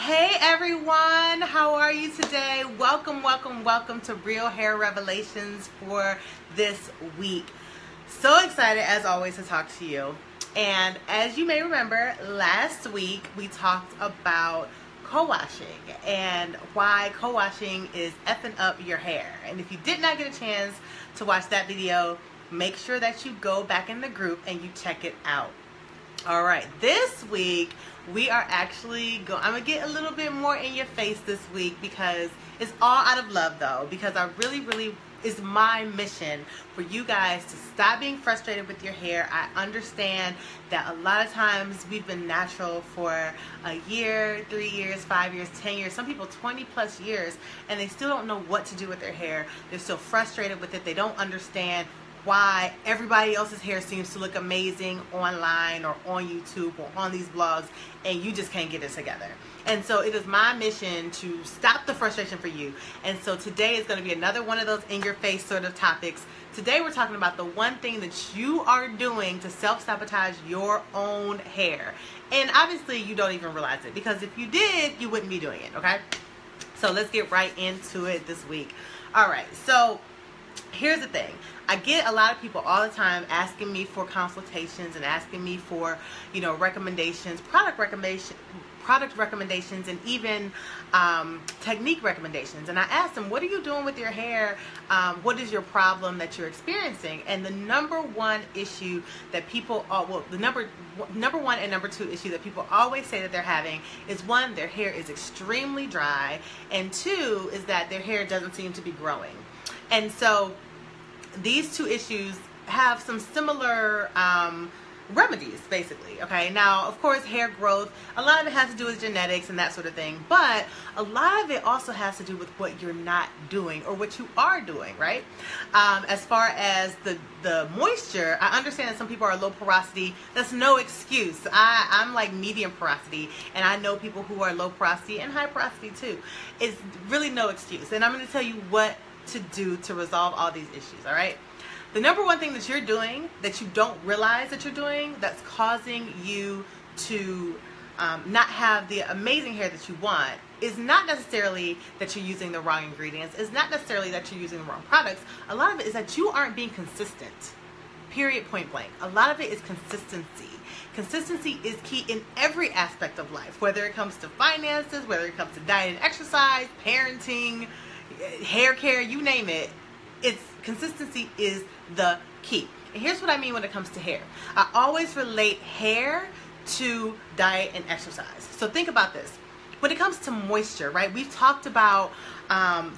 Hey everyone, how are you today? Welcome to Real Hair Revelations for this week. So excited as always to talk to you. And as you may remember, last week we talked about co-washing and why co-washing is effing up your hair. And if you did not get a chance to watch that video, make sure that you go back in the group and you check it out. All right, this week we are actually I'm gonna get a little bit more in your face this week because it's all out of love though, because I really it's my mission for you guys to stop being frustrated with your hair. I understand that a lot of times we've been natural for a year, 3 years, 5 years, 10 years, some people 20 plus years, and they still don't know what to do with their hair. They're still frustrated with it. They don't understand why everybody else's hair seems to look amazing online or on YouTube or on these blogs, and you just can't get it together. And so it is my mission to stop the frustration for you. And so today is going to be another one of those in your face sort of topics. Today we're talking about the one thing that you are doing to self-sabotage your own hair. And obviously you don't even realize it, because if you did, you wouldn't be doing it, okay? So let's get right into it this week. All right, so here's the thing. I get a lot of people all the time asking me for consultations and asking me for, recommendations, product recommendations, and even technique recommendations. And I ask them, what are you doing with your hair? What is your problem that you're experiencing? And the number one issue that people, the number one and number two issue that people always say that they're having is, one, their hair is extremely dry, and two is that their hair doesn't seem to be growing. And so these two issues have some similar remedies, basically, okay? Now, of course, hair growth, a lot of it has to do with genetics and that sort of thing, but a lot of it also has to do with what you're not doing or what you are doing, right? As far as the moisture, I understand that some people are low porosity. That's no excuse. I'm like medium porosity, and I know people who are low porosity and high porosity too. It's really no excuse, and I'm going to tell you what to do to resolve all these issues. All right, the number one thing that you're doing that you don't realize that you're doing that's causing you to not have the amazing hair that you want is not necessarily that you're using the wrong ingredients. It's not necessarily that you're using the wrong products. A lot of it is that you aren't being consistent, period, point blank. A lot of it is consistency. Consistency is key in every aspect of life, whether it comes to finances, whether it comes to diet and exercise, parenting, hair care, you name it. Consistency is the key. And here's what I mean when it comes to hair. I always relate hair to diet and exercise. So think about this. When it comes to moisture, right? We've talked about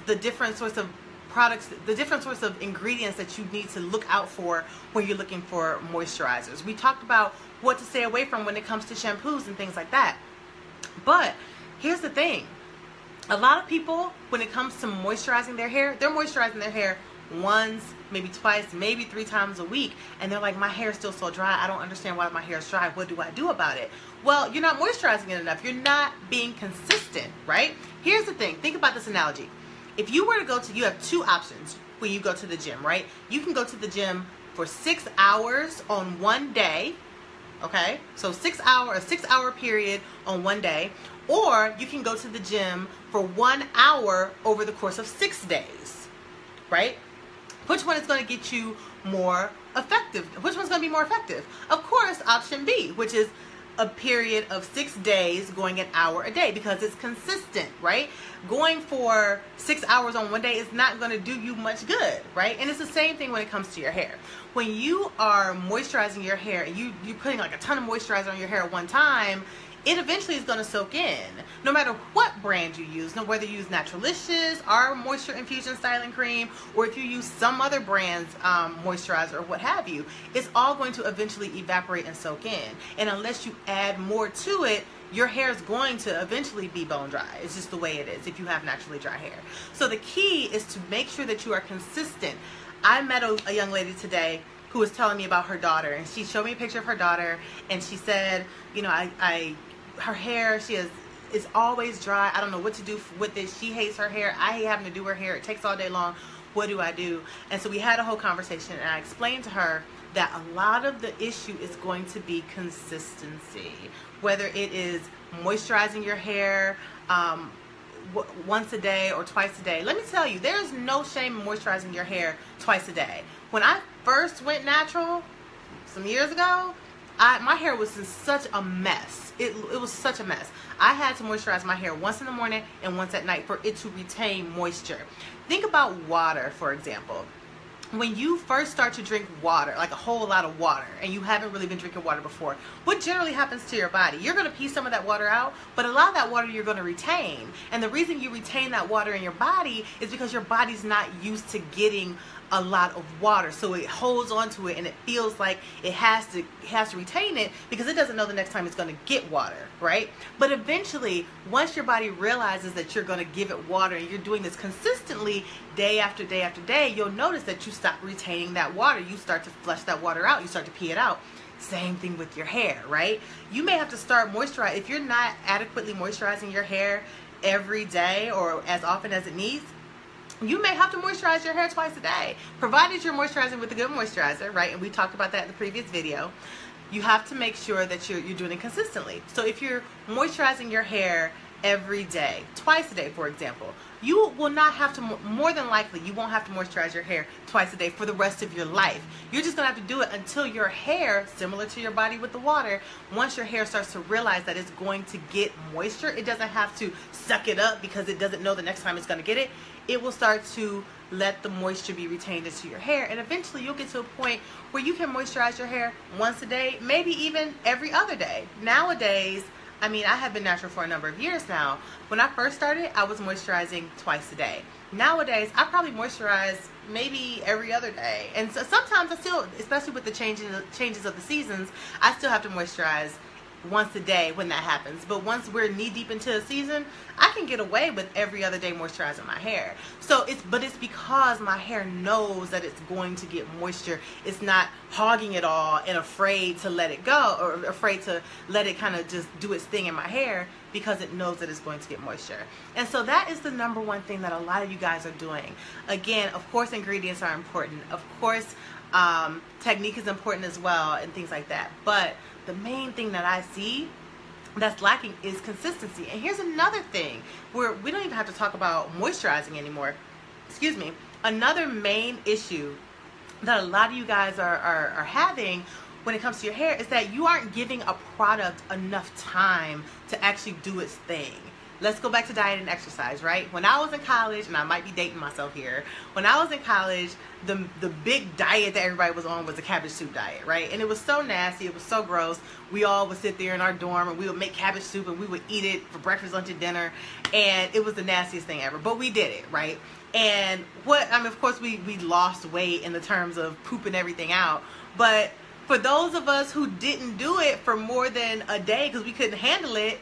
the different sorts of products, the different sorts of ingredients that you need to look out for when you're looking for moisturizers. We talked about what to stay away from when it comes to shampoos and things like that. But here's the thing. A lot of people, when it comes to moisturizing their hair, they're moisturizing their hair once, maybe twice, maybe 3 times a week, and they're like, my hair is still so dry. I don't understand why my hair is dry. What do I do about it? Well, you're not moisturizing it enough. You're not being consistent, right? Here's the thing. Think about this analogy. If you were to go to, you have two options when you go to the gym, right? You can go to the gym for 6 hours on one day, okay? So a 6 hour period on one day. Or you can go to the gym for 1 hour over the course of 6 days, right? Which one is going to get you more effective? Which one's going to be more effective? Of course, option B, which is a period of 6 days going an hour a day, because it's consistent, right? Going for 6 hours on one day is not going to do you much good, right? And it's the same thing when it comes to your hair. When you are moisturizing your hair and you're putting like a ton of moisturizer on your hair at one time, it eventually is going to soak in, no matter what brand you use. Now, whether you use Naturalicious, our moisture infusion styling cream, or if you use some other brand's moisturizer or what have you, it's all going to eventually evaporate and soak in. And unless you add more to it, your hair is going to eventually be bone dry. It's just the way it is if you have naturally dry hair. So the key is to make sure that you are consistent. I met a young lady today who was telling me about her daughter, and she showed me a picture of her daughter, and she said, her hair, is always dry. I don't know what to do with it. She hates her hair. I hate having to do her hair. It takes all day long. What do I do? And so we had a whole conversation, and I explained to her that a lot of the issue is going to be consistency. Whether it is moisturizing your hair once a day or twice a day. Let me tell you, there's no shame in moisturizing your hair twice a day. When I first went natural some years ago, my hair was in such a mess. It was such a mess. I had to moisturize my hair once in the morning and once at night for it to retain moisture. Think about water, for example. When you first start to drink water, like a whole lot of water, and you haven't really been drinking water before, what generally happens to your body? You're going to pee some of that water out, but a lot of that water you're going to retain. And the reason you retain that water in your body is because your body's not used to getting a lot of water, so it holds on to it and it feels like it has to retain it because it doesn't know the next time it's going to get water, right? But eventually, once your body realizes that you're going to give it water and you're doing this consistently day after day after day, you'll notice that you stop retaining that water. You start to flush that water out. You start to pee it out. Same thing with your hair, right? You may have to start moisturizing. If you're not adequately moisturizing your hair every day or as often as it needs, you may have to moisturize your hair twice a day, provided you're moisturizing with a good moisturizer, right? And we talked about that in the previous video. You have to make sure that you're doing it consistently. So if you're moisturizing your hair every day, twice a day, for example, you will not have to, more than likely, you won't have to moisturize your hair twice a day for the rest of your life. You're just going to have to do it until your hair, similar to your body with the water, once your hair starts to realize that it's going to get moisture, it doesn't have to suck it up because it doesn't know the next time it's going to get it. It will start to let the moisture be retained into your hair, and eventually you'll get to a point where you can moisturize your hair once a day, maybe even every other day. Nowadays, I mean, I have been natural for a number of years now. When I first started, I was moisturizing twice a day. Nowadays, I probably moisturize maybe every other day. And so sometimes I still, especially with the changes of the seasons, I still have to moisturize once a day when that happens. But once we're knee deep into a season, I can get away with every other day moisturizing my hair. So it's because my hair knows that it's going to get moisture. It's not hogging it all and afraid to let it go, or afraid to let it kind of just do its thing in my hair, because it knows that it's going to get moisture. And so that is the number one thing that a lot of you guys are doing. Again, of course, ingredients are important. Of course, technique is important as well, and things like that. But the main thing that I see that's lacking is consistency. And here's another thing where we don't even have to talk about moisturizing anymore. Excuse me. Another main issue that a lot of you guys are having when it comes to your hair is that you aren't giving a product enough time to actually do its thing. Let's go back to diet and exercise, right? When I was in college, and I might be dating myself here, when I was in college, the big diet that everybody was on was the cabbage soup diet, right? And it was so nasty, it was so gross. We all would sit there in our dorm and we would make cabbage soup and we would eat it for breakfast, lunch, and dinner, and it was the nastiest thing ever, but we did it, right? And of course we lost weight in the terms of pooping everything out, but for those of us who didn't do it for more than a day because we couldn't handle it,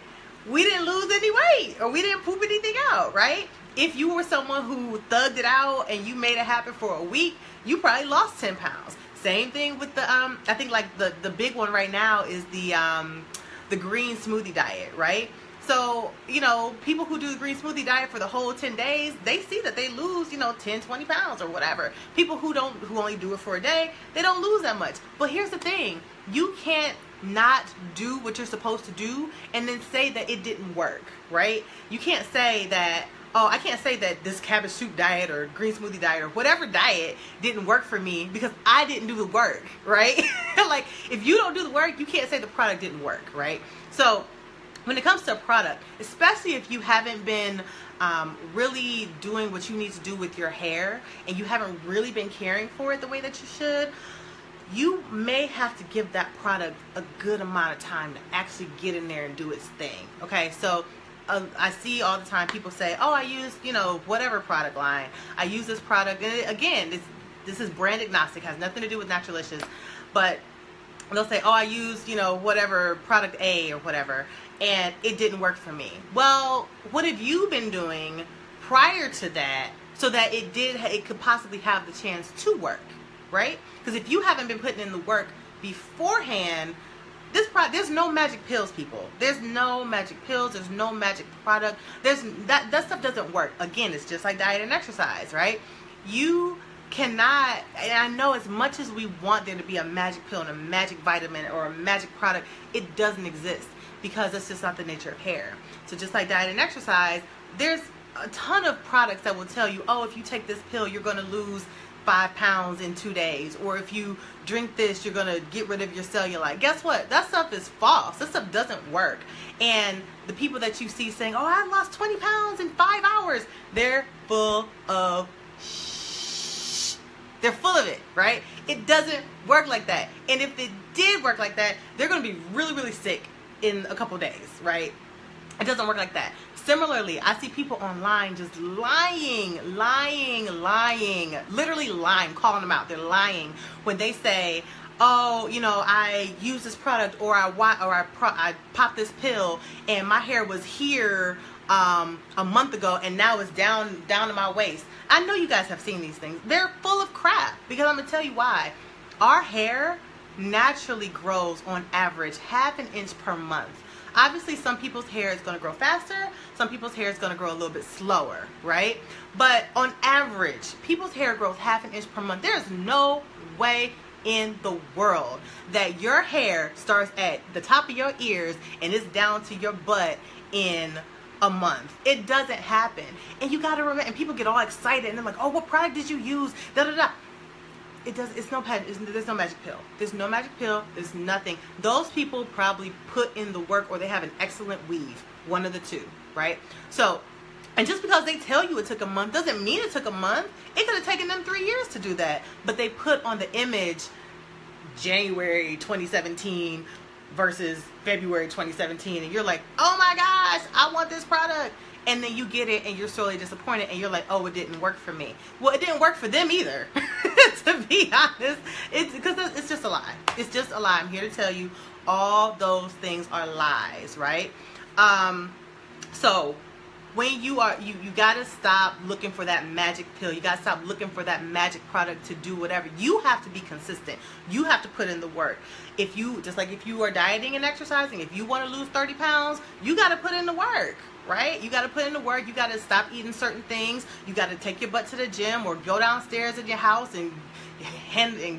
we didn't lose any weight, or we didn't poop anything out, right? If you were someone who thugged it out and you made it happen for a week, you probably lost 10 pounds. Same thing with the, I think like the big one right now is the green smoothie diet, right? So, you know, people who do the green smoothie diet for the whole 10 days, they see that they lose, 10, 20 pounds or whatever. People who only do it for a day, they don't lose that much. But here's the thing, you can't not do what you're supposed to do and then say that it didn't work, right? You can't say that, oh, I can't say that this cabbage soup diet or green smoothie diet or whatever diet didn't work for me because I didn't do the work, right? Like, if you don't do the work, you can't say the product didn't work, right? So when it comes to a product, especially if you haven't been really doing what you need to do with your hair and you haven't really been caring for it the way that you should, you may have to give that product a good amount of time to actually get in there and do its thing. Okay, so I see all the time people say, oh, I use, whatever product line. I use this product. And again, this is brand agnostic, has nothing to do with Naturalicious. But they'll say, oh, I use, whatever product A or whatever, and it didn't work for me. Well, what have you been doing prior to that so that it could possibly have the chance to work? Right? Because if you haven't been putting in the work beforehand, there's no magic pills, people. There's no magic pills. There's no magic product. That stuff doesn't work. Again, it's just like diet and exercise, right? You cannot, and I know as much as we want there to be a magic pill and a magic vitamin or a magic product, it doesn't exist, because that's just not the nature of hair. So just like diet and exercise, there's a ton of products that will tell you, oh, if you take this pill, you're going to lose 5 pounds in 2 days, or if you drink this, you're going to get rid of your cellulite. Guess what? That stuff is false. That stuff doesn't work. And the people that you see saying, oh, I lost 20 pounds in 5 hours, they're full of they're full of it, right? It doesn't work like that. And if it did work like that, they're going to be really, really sick in a couple days, right? It doesn't work like that. Similarly, I see people online just lying, literally lying, calling them out. They're lying when they say, oh, you know, I use this product, or I popped this pill and my hair was here a month ago and now it's down to my waist. I know you guys have seen these things. They're full of crap, because I'm going to tell you why. Our hair naturally grows on average 1/2 inch per month. Obviously, some people's hair is going to grow faster. Some people's hair is going to grow a little bit slower, right? But on average, people's hair grows 1/2 inch per month. There's no way in the world that your hair starts at the top of your ears and is down to your butt in a month. It doesn't happen. And you got to remember, and people get all excited and they're like, oh, what product did you use? Da da da. There's no magic pill. There's no magic pill. There's nothing. Those people probably put in the work, or they have an excellent weave. One of the two, right? So, and just because they tell you it took a month doesn't mean it took a month. It could have taken them 3 years to do that. But they put on the image January 2017 versus February 2017, and you're like, oh my gosh, I want this product. And then you get it and you're sorely disappointed and you're like, oh, it didn't work for me. Well, it didn't work for them either, to be honest. Because it's just a lie. It's just a lie. I'm here to tell you all those things are lies, right? So when you got to stop looking for that magic pill. You got to stop looking for that magic product to do whatever. You have to be consistent. You have to put in the work. If you are dieting and exercising, if you want to lose 30 pounds, you got to put in the work. Right? You got to put in the work. You got to stop eating certain things. You got to take your butt to the gym, or go downstairs in your house and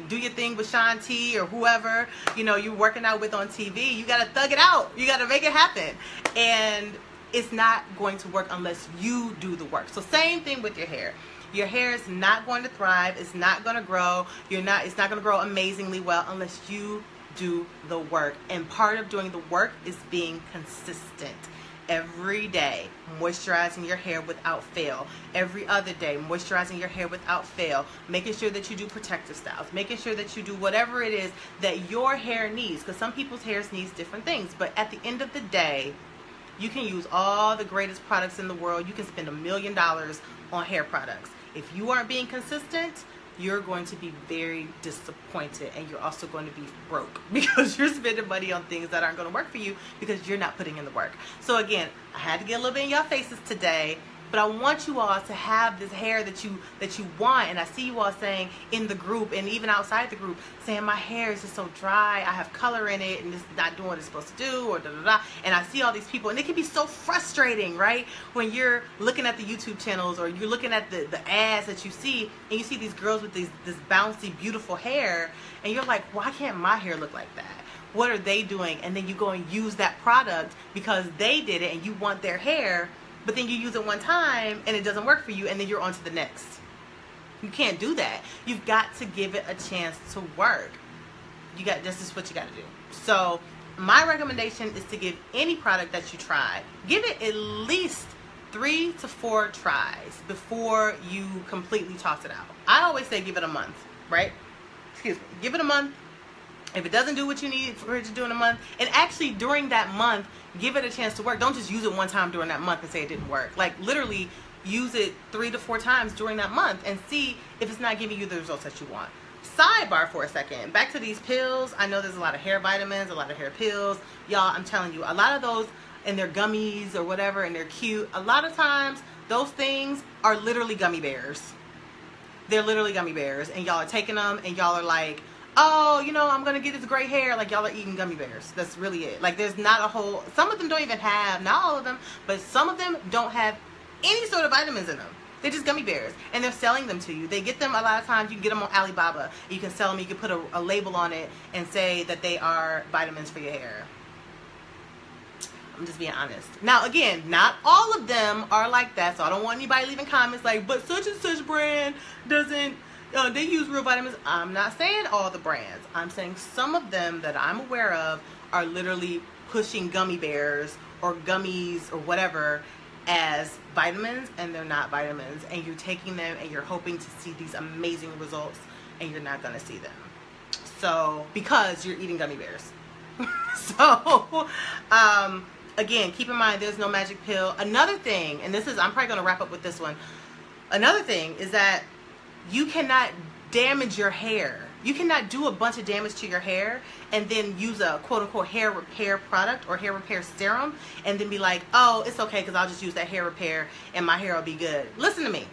do your thing with Sean T or whoever, you know, you're working out with on TV. You got to thug it out. You got to make it happen. And it's not going to work unless you do the work. So same thing with your hair. Your hair is not going to thrive. It's not going to grow. It's not going to grow amazingly well unless you do the work. And part of doing the work is being consistent. Every day, moisturizing your hair without fail. Every other day, moisturizing your hair without fail. Making sure that you do protective styles. Making sure that you do whatever it is that your hair needs. Because some people's hair needs different things. But at the end of the day, you can use all the greatest products in the world. You can spend $1 million on hair products. If you aren't being consistent, you're going to be very disappointed, and you're also going to be broke because you're spending money on things that aren't going to work for you because you're not putting in the work. So again, I had to get a little bit in your faces today, but I want you all to have this hair that you want. And I see you all saying in the group and even outside the group saying, my hair is just so dry, I have color in it and it's not doing what it's supposed to do, or da da da. And I see all these people, and it can be so frustrating, right? When you're looking at the YouTube channels, or you're looking at the ads that you see, and you see these girls with this bouncy, beautiful hair, and you're like, why can't my hair look like that? What are they doing? And then you go and use that product because they did it and you want their hair. But then you use it one time and it doesn't work for you, and then you're on to the next. You can't do that. You've got to give it a chance to work. This is what you got to do. So my recommendation is to give any product that you try, give it at least 3 to 4 tries before you completely toss it out. I always say give it a month, right? Excuse me. Give it a month. If it doesn't do what you need for it to do in a month, and actually during that month, give it a chance to work. Don't just use it one time during that month and say it didn't work. Like literally use it 3 to 4 times during that month and see if it's not giving you the results that you want. Sidebar for a second. Back to these pills. I know there's a lot of hair vitamins, a lot of hair pills. Y'all, I'm telling you, a lot of those, and they're gummies or whatever, and they're cute. A lot of times, those things are literally gummy bears. They're literally gummy bears, and y'all are taking them, and y'all are like, oh, you know, I'm going to get this gray hair. Like, y'all are eating gummy bears. That's really it. Like, there's not a whole, some of them don't even have, not all of them, but some of them don't have any sort of vitamins in them. They're just gummy bears, and they're selling them to you. They get them a lot of times. You can get them on Alibaba. You can sell them. You can put a label on it and say that they are vitamins for your hair. I'm just being honest. Now, again, not all of them are like that, so I don't want anybody leaving comments like, but such and such brand doesn't, they use real vitamins. I'm not saying all the brands. I'm saying some of them that I'm aware of are literally pushing gummy bears or gummies or whatever as vitamins, and they're not vitamins, and you're taking them and you're hoping to see these amazing results, and you're not going to see them. So, because you're eating gummy bears. So, again, keep in mind, there's no magic pill. Another thing, and this is, I'm probably going to wrap up with this one. Another thing is that you cannot damage your hair. You cannot do a bunch of damage to your hair and then use a quote-unquote hair repair product or hair repair serum and then be like, oh, it's okay because I'll just use that hair repair and my hair will be good. Listen to me.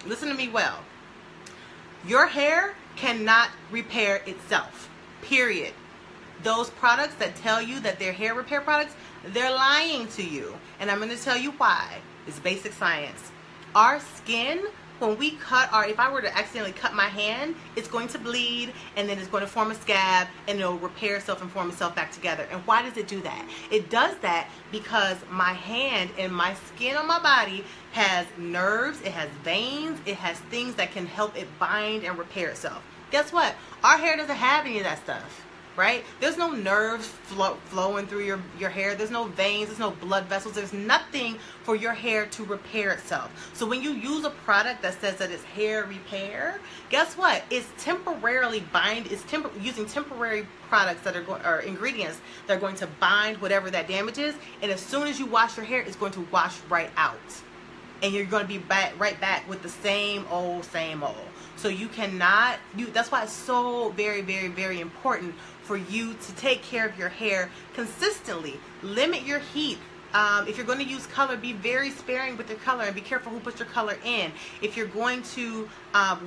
Listen to me well. Your hair cannot repair itself. Period. Those products that tell you that they're hair repair products, they're lying to you. And I'm going to tell you why. It's basic science. Our skin, when we cut if I were to accidentally cut my hand, it's going to bleed and then it's going to form a scab and it'll repair itself and form itself back together. And why does it do that? It does that because my hand and my skin on my body has nerves, it has veins, it has things that can help it bind and repair itself. Guess what? Our hair doesn't have any of that stuff. Right? There's no nerves flowing through your hair. There's no veins. There's no blood vessels. There's nothing for your hair to repair itself. So when you use a product that says that it's hair repair, guess what? It's temporarily using temporary products that are or ingredients that are going to bind whatever that damage is. And as soon as you wash your hair, it's going to wash right out. And you're going to be right back with the same old. So you cannot, that's why it's so very, very, very important for you to take care of your hair consistently. Limit your heat. If you're going to use color, be very sparing with your color and be careful who puts your color in. If you're going to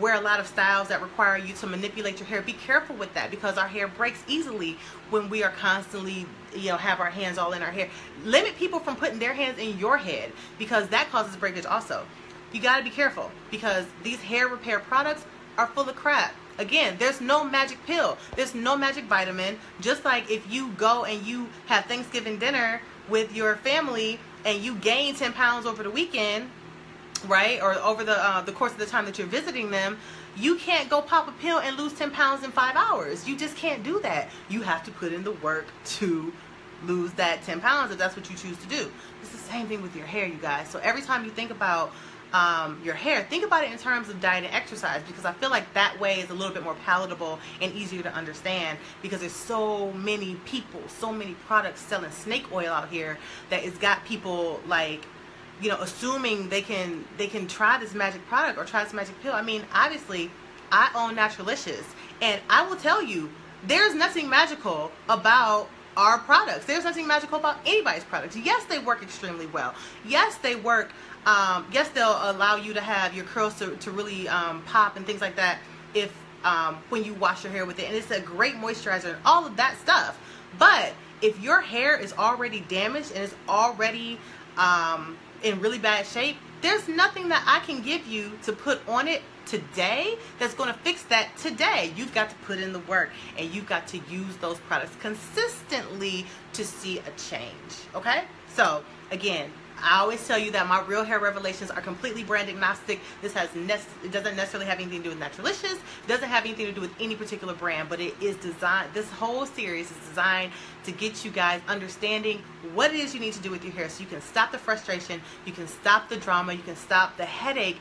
wear a lot of styles that require you to manipulate your hair, be careful with that because our hair breaks easily when we are constantly, have our hands all in our hair. Limit people from putting their hands in your head because that causes breakage also. You got to be careful because these hair repair products are full of crap. Again, there's no magic pill. There's no magic vitamin. Just like if you go and you have Thanksgiving dinner with your family and you gain 10 pounds over the weekend, right? Or over the course of the time that you're visiting them, you can't go pop a pill and lose 10 pounds in 5 hours. You just can't do that. You have to put in the work to lose that 10 pounds if that's what you choose to do. It's the same thing with your hair, you guys. So every time you think about your hair, think about it in terms of diet and exercise because I feel like that way is a little bit more palatable and easier to understand because there's so many people, so many products selling snake oil out here that it's got people like, assuming they can try this magic product or try this magic pill. I mean, obviously, I own Naturalicious and I will tell you, there's nothing magical about our products. There's nothing magical about anybody's products. Yes, they work extremely well. Yes, they work. Yes, they'll allow you to have your curls to really pop and things like that if when you wash your hair with it. And it's a great moisturizer and all of that stuff. But if your hair is already damaged and it's already in really bad shape, there's nothing that I can give you to put on it today that's going to fix that today. You've got to put in the work and you've got to use those products consistently to see a change. Okay? So, again, I always tell you that my real hair revelations are completely brand agnostic. It doesn't necessarily have anything to do with Naturalicious. It doesn't have anything to do with any particular brand, but it is designed, this whole series is designed to get you guys understanding what it is you need to do with your hair so you can stop the frustration, you can stop the drama, you can stop the headache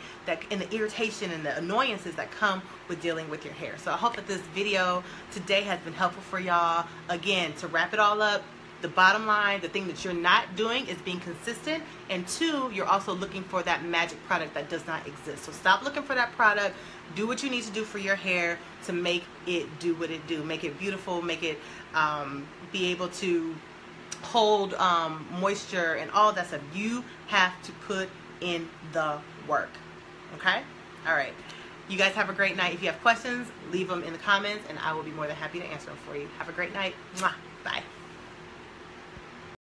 and the irritation and the annoyances that come with dealing with your hair. So I hope that this video today has been helpful for y'all. Again, to wrap it all up, the bottom line, the thing that you're not doing is being consistent, and 2, you're also looking for that magic product that does not exist. So stop looking for that product. Do what you need to do for your hair to make it do what it do. Make it beautiful, make it be able to hold moisture and all that stuff. You have to put in the work. Okay? All right. You guys have a great night. If you have questions, leave them in the comments, and I will be more than happy to answer them for you. Have a great night. Mwah. Bye.